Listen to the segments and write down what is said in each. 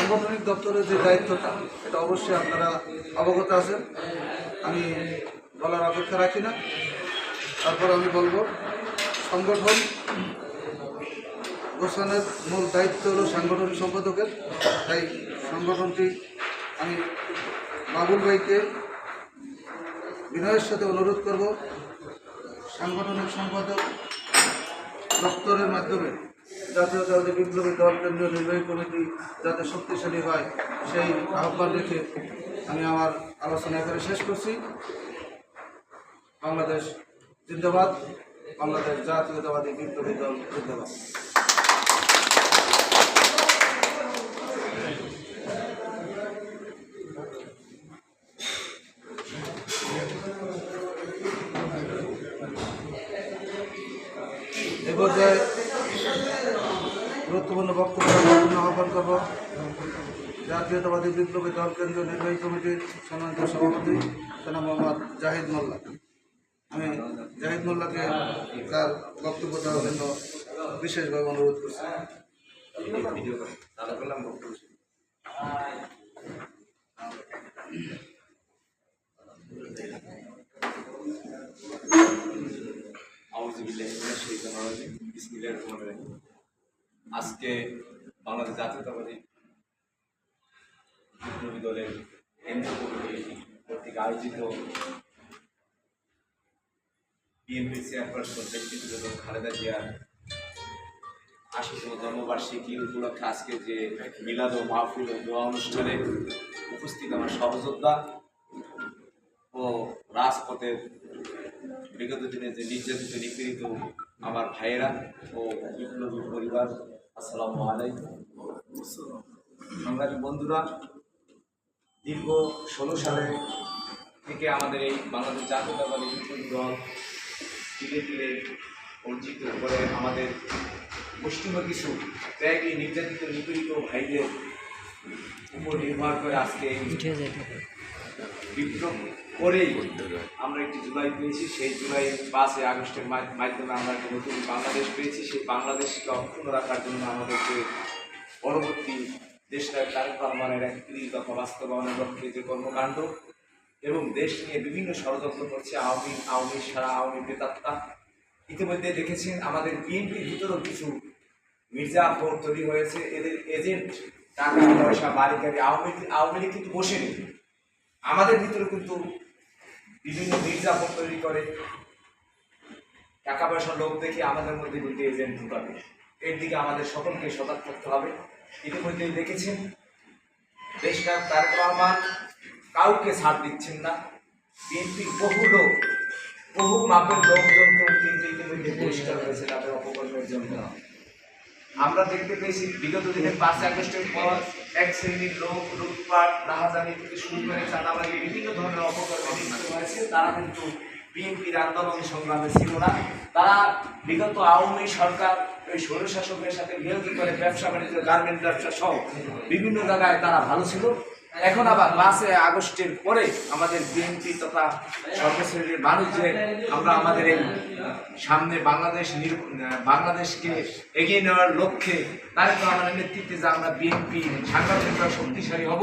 সাংগঠনিক দপ্তরের যে দায়িত্বটা এটা অবশ্যই আপনারা অবগত আছেন, আমি বলার অপেক্ষা রাখি না। তারপর আমি বলবো, সংগঠন গোছানোর মূল দায়িত্ব হলো সাংগঠনিক সম্পাদকের। তাই সংগঠনটি আমি বাবুল ভাইকে বিনয়ের সাথে অনুরোধ করব, সাংগঠনিক সম্পাদক দপ্তরের মাধ্যমে জাতীয়তাবাদী বিপ্লবী দল কেন্দ্রীয় নির্বাহী কমিটি যাতে শক্তিশালী হয় সেই আহ্বান রেখে আমি আমার আলোচনা এখানে শেষ করছি। বাংলাদেশ জিন্দাবাদ, বাংলাদেশ জাতীয়তাবাদী বিপ্লবী দল জিন্দাবাদ। এ পর্যায়ে গুরুত্বপূর্ণ বক্তব্য আহ্বান করব জাতীয়তাবাদী বিপ্লবী দল কেন্দ্রীয় নির্বাহী কমিটির সম্মানিত সভাপতি জনাব মোহাম্মদ জাহিদ মোল্লা। আমি জাহিদ মোল্লাকে তার বক্তব্য দেওয়ার জন্য বিশেষভাবে অনুরোধ করছি। আজকে বাংলাদেশ জাতীয়তাবাদী বিপ্লবী দলের কেন্দ্রীয় কমিটি কর্তৃক আয়োজিত বিএনপি চেয়ারপারসন ব্যক্তিগত খালেদা জিয়ার ৮০তম জন্মবার্ষিকী উপলক্ষে আজকে যে মিলাদ ও মাহফিল ও দোয়া অনুষ্ঠানে উপস্থিত আমার সহযোদ্ধা ও রাজপথের বিগত দিনে যে নির্যাতিত নিপীড়িত আমার ভাইয়েরা ও বিপ্লবী পরিবার, আসসালামু আলাইকুম। সংগ্রামী বন্ধুরা, দীর্ঘ ১৬ সালে থেকে আমাদের এই বাংলাদেশ জাতীয়তাবাদী বিপ্লবী দল ধীরে ধীরে অর্জিত করে আমাদের মুষ্টিমেয় কিছু ত্যাগী নির্যাতিত নিপীড়িত ভাইদের উপর নির্ভর করে আজকে বিপ্লব করেই আমরা একটি জুলাই পেয়েছি। সেই জুলাই ৫ আগস্টের মাধ্যমে আমরা একটা নতুন বাংলাদেশ পেয়েছি। সেই বাংলাদেশকে অক্ষুণ্ণ রাখার জন্য আমাদেরকে পরবর্তী দেশটার তারেক রহমানের এক দফা বাস্তবায়নের লক্ষ্যে যে কর্মকাণ্ড এবং দেশ নিয়ে বিভিন্ন ষড়যন্ত্র করছে আওয়ামী সারা আওয়ামী প্রেতাত্মা। ইতিমধ্যে দেখেছেন আমাদের বিএনপির ভিতরেও কিছু মির্জাফর তৈরি হয়েছে, এদের এজেন্ট, টাকা পয়সা বাড়ি গাড়ি। আওয়ামী লীগ কিন্তু বসেনি, আমাদের ভিতরে কিন্তু বিভিন্ন মির্জাফর তৈরি করে টাকা পয়সার লোক দেখে আমাদের মধ্যে কিন্তু এজেন্ট ঢুকাবে। এর দিকে আমাদের সকলকে সজাগ থাকতে হবে। ইতিমধ্যে দেখেছেন দেশটা তারেক রহমান কাউকে ছাড় দিচ্ছেন না। বিএনপির বহু মাপের লোকজনকেও কিন্তু ইতিমধ্যে পরিষ্কার হয়েছে তাদের অপকর্মের জন্য। আমরা দেখতে পেয়েছি বিগত দিনে ৫ আগস্টের পর এক শ্রেণীর লোক লুটপাট, রাহাজানি থেকে শুরু করে চাঁদাবাজি বিভিন্ন ধরনের অপকর্মে লিপ্ত হয়েছে। তারা কিন্তু বিএনপির আন্দোলন সংগ্রামে ছিল না। তারা বিগত আওয়ামী সরকার ওই স্বৈরশাসকের সাথে বিরোধী করে ব্যবসা বাণিজ্য, গার্মেন্ট ব্যবসা সহ বিভিন্ন জায়গায় তারা ভালো ছিল। এখন আবার ৫ আগস্টের পরে আমাদের বিএনপি তথা সর্বশ্রেণীর মানুষ যে আমরা আমাদের এই সামনে বাংলাদেশকে এগিয়ে নেওয়ার লক্ষ্যে তারেক রহমানের নেতৃত্বে যে আমরা বিএনপি সাংগঠনিকভাবে শক্তিশালী হব,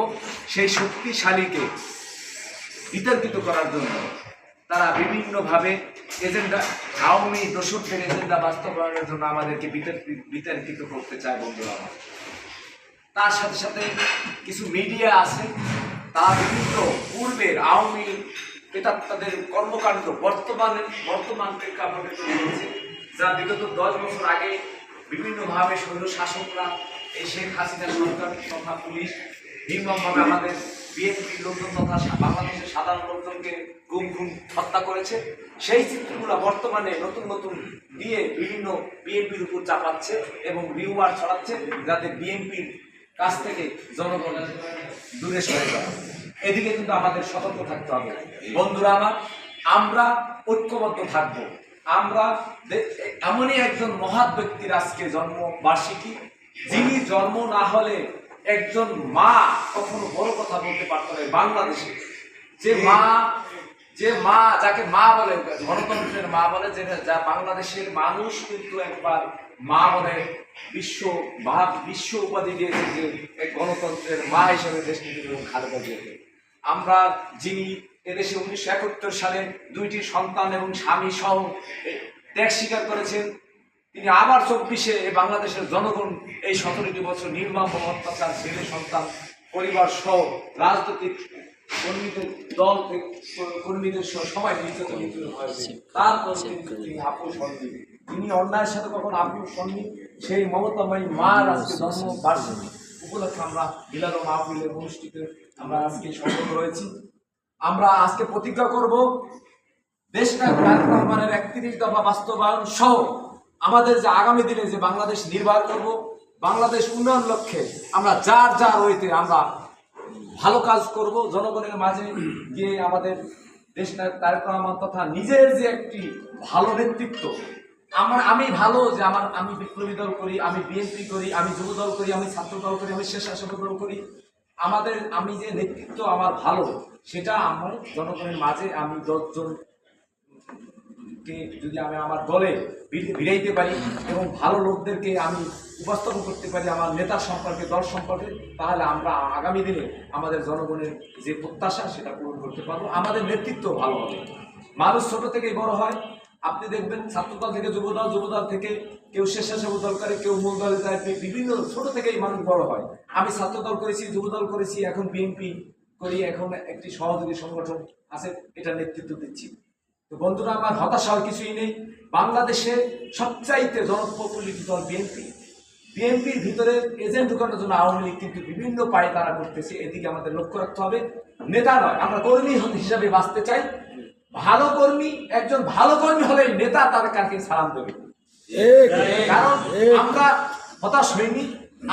সেই শক্তিশালীকে বিতর্কিত করার জন্য তারা বিভিন্নভাবে এজেন্ডা, আওয়ামী দোষকদের এজেন্ডা বাস্তবায়নের জন্য আমাদেরকে বিতর্কিত করতে চায় বন্ধুরা। তার সাথে সাথে কিছু মিডিয়া আছে, তারা বিভিন্ন পূর্বের আওয়ামী প্রেতাত্মাদের কর্মকাণ্ড বর্তমান প্রেক্ষাপটে তুলে ধরেছে, যা বিগত ১০ বছর আগে বিভিন্নভাবে স্বৈর শাসকরা, এই শেখ হাসিনা সরকার তথা পুলিশ নির্মমভাবে আমাদের বিএনপির লোকজন তথা বাংলাদেশের সাধারণ লোকজনকে গুম হত্যা করেছে। সেই চিত্রগুলো বর্তমানে নতুন দিয়ে বিভিন্ন বিএনপির উপর চাপাচ্ছে এবং রিউমার ছড়াচ্ছে, যাতে বিএনপির কাছ থেকে জনগণ দূরে সরে যায়। এদিকে কিন্তু আমাদের সতর্ক থাকতে হবে বন্ধুরা আমার। আমরা ঐক্যবদ্ধ থাকব। আমরা এমনই একজন মহৎ ব্যক্তির আজকে জন্মবার্ষিকী, যিনি জন্ম না হলে একজন মা কখনো বড় কথা বলতে পারত না। বাংলাদেশে যে মা যে মা, যাকে মা বলে, গণতন্ত্রের মা বলে, যেটা যা বাংলাদেশের মানুষ কিন্তু একবার মা বলে বিশ্ব উপাধি দিয়েছে যে এই গণতন্ত্রের মা হিসেবে দেশ নীতি এবং খালেদা জিয়াকে। আমরা যিনি এদেশে 1971 সালে 2টি সন্তান এবং স্বামী সহ ত্যাগ স্বীকার করেছেন, তিনি আবার 24-এ বাংলাদেশের জনগণ এই 17টি বছর নির্মম অত্যাচার, ছেলে সন্তান পরিবার সহ রাজনৈতিক কর্মীদের সবাই নির্যাতন হয়েছে। তারপর তিনি আপোষ হননি, তিনি অন্যায়ের সাথে কখন আপোষ হননি। সেই মমতাময়ী মার আজকে জন্মবার্ষিকী উপলক্ষে আমরা বিলাল মাহফিলের অনুষ্ঠিত আমরা আজকে সম্পন্ন রয়েছি। আমরা আজকে প্রতিজ্ঞা করব দেশনায়ক তারেক রহমানের 31 দফা বাস্তবায়ন সহ আমাদের যে আগামী দিনে যে বাংলাদেশ নির্মাণ করব, বাংলাদেশ উন্নয়ন লক্ষ্যে আমরা যার ওইতে আমরা ভালো কাজ করব, জনগণের মাঝে গিয়ে আমাদের দেশনায়ক তারেক রহমান তথা নিজের যে একটি ভালো নেতৃত্ব, আমি ভালো যে আমি বিপ্লবী দল করি, আমি বিএনপি করি, আমি যুব দল করি, আমি ছাত্র দল করি, আমি স্বেচ্ছাসেবক দল করি, আমি যে নেতৃত্ব আমার ভালো, সেটা আমার জনগণের মাঝে আমি 10 জনকে যদি আমি আমার দলে ভিড়াইতে পারি এবং ভালো লোকদেরকে আমি উপস্থাপন করতে পারি আমার নেতা সম্পর্কে, দল সম্পর্কে, তাহলে আমরা আগামী দিনে আমাদের জনগণের যে প্রত্যাশা সেটা পূরণ করতে পারবো। আমাদের নেতৃত্ব ভালো হবে। মানুষ ছোট থেকেই বড় হয়। আপনি দেখবেন ছাত্রদল থেকে যুবদল, যুবদল থেকে কেউ স্বেচ্ছাসেবক দল করে, কেউ মূল দলে যায়, বিভিন্ন ছোট থেকেই মানুষ বড় হয়। আমি ছাত্রদল করেছি, যুবদল করেছি, এখন বিএনপি করি, এখন একটি সহযোগী সংগঠন আছে, এটা নেতৃত্ব দিচ্ছি। তো বন্ধুরা, আমার হতাশা হওয়ার কিছুই নেই। বাংলাদেশে সবচাইতে জনপ্রতিনিধি দল বিএনপি। বিএনপির ভিতরে এজেন্ট ঢুকানোর জন্য আওয়ামী লীগ কিন্তু বিভিন্ন পায়ে তারা করতেছে, এদিকে আমাদের লক্ষ্য রাখতে হবে। নেতা নয়, আমরা কর্মী হিসাবে বাঁচতে চাই। ভালো কর্মী, একজন ভালো কর্মী হলে নেতা তার কাছে সালাম দেবে। কারণ আমরা হতাশ হইনি,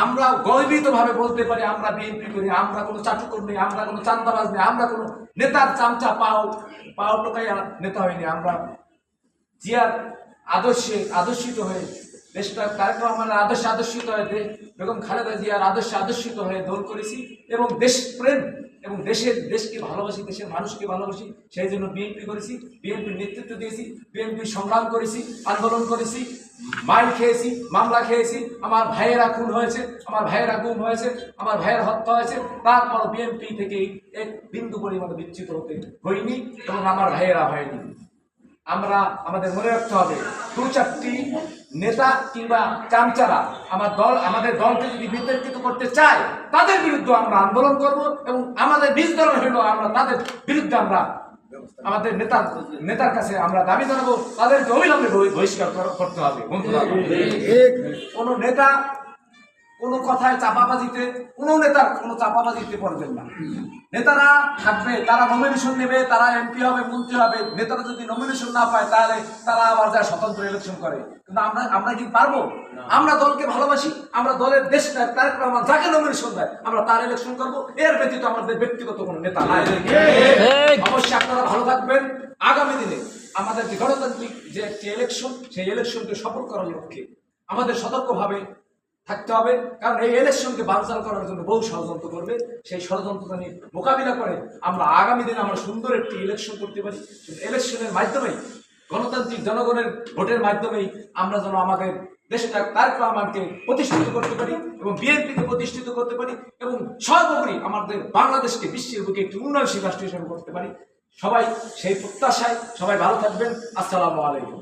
আমরা গর্বিত ভাবে বলতে পারি আমরা বিএনপি করি, আমরা কোনো চাটুকর নেই, আমরা কোনো চান্দাবাজ নেই, আমরা কোনো নেতার চামচা পাও টোকাই নেতা হয়নি। আমরা জিয়ার আদর্শিত হয়ে, দেশটা তারেক রহমানের আদর্শে আদর্শিত হয়ে, বেগম খালেদা জিয়ার আদর্শে আদর্শিত হয়ে দল করেছি এবং দেশপ্রেম এবং দেশকে ভালোবাসি, দেশের মানুষকে ভালোবাসি, সেই জন্য বিএনপি করেছি, বিএনপির নেতৃত্ব দিয়েছি, বিএনপির সংগ্রাম করেছি, আন্দোলন করেছি, মাইল খেয়েছি, মামলা খেয়েছি, আমার ভাইয়েরা খুন হয়েছে, আমার ভাইয়েরা গুম হয়েছে, আমার ভাইয়ের হত্যা হয়েছে, তারপর বিএনপি থেকে এক বিন্দু পরিমাণে বিচ্যুত হতে হয়নি এবং আমার ভাইয়েরা হয়নি। আমাদের মনে রাখতে হবে, 2-4টি নেতা কিংবা চামচারা আমাদের দলকে যদি বিতর্কিত করতে চায়, তাদের বিরুদ্ধে আমরা আন্দোলন করব এবং আমাদের নিজ দল হলেও আমরা তাদের বিরুদ্ধে আমাদের নেতার কাছে আমরা দাবি জানাবো, তাদেরকে অবিলম্বে বহিষ্কার করতে হবে। কোনো নেতা কোনো কথায় চাপাবাজিতে, কোনো নেতার কোনো চাপাবাজিতে পড়বেন না। নেতারা থাকবে, তারা নমিনেশন নেবে, তারা এমপি হবে, মন্ত্রী হবে। নেতারা যদি নমিনেশন না পায়, তাহলে তারা আবার যায় স্বতন্ত্র ইলেকশন করে। কিন্তু আমরা কি পারবো? আমরা দলকে ভালোবাসি, আমরা দলের দেশটা তারেক রহমান যাকে নমিনেশন দেয় আমরা তার ইলেকশন করবো। এর ব্যতীত আমাদের ব্যক্তিগত কোনো নেতা নাই। অবশ্যই আপনারা ভালো থাকবেন। আগামী দিনে আমাদের যে গণতান্ত্রিক যে একটি ইলেকশন, সেই ইলেকশনকে সফল করার লক্ষ্যে আমাদের সতর্কভাবে থাকতে হবে। কারণ এই ইলেকশনকে বানচাল করার জন্য বহু ষড়যন্ত্র করবে। সেই ষড়যন্ত্রটা নিয়ে মোকাবিলা করে আমরা আগামী দিনে আমরা সুন্দর একটি ইলেকশন করতে পারি। ইলেকশনের মাধ্যমেই, গণতান্ত্রিক জনগণের ভোটের মাধ্যমেই আমরা যেন আমাদের দেশটা তারেক রহমানকে প্রতিষ্ঠিত করতে পারি এবং বিএনপিকে প্রতিষ্ঠিত করতে পারি এবং সর্বোপরি আমাদের বাংলাদেশকে বিশ্বের বুকে একটি উন্নয়নশীল রাষ্ট্র হিসেবে করতে পারি। সবাই সেই প্রত্যাশায় সবাই ভালো থাকবেন। আসসালামু আলাইকুম।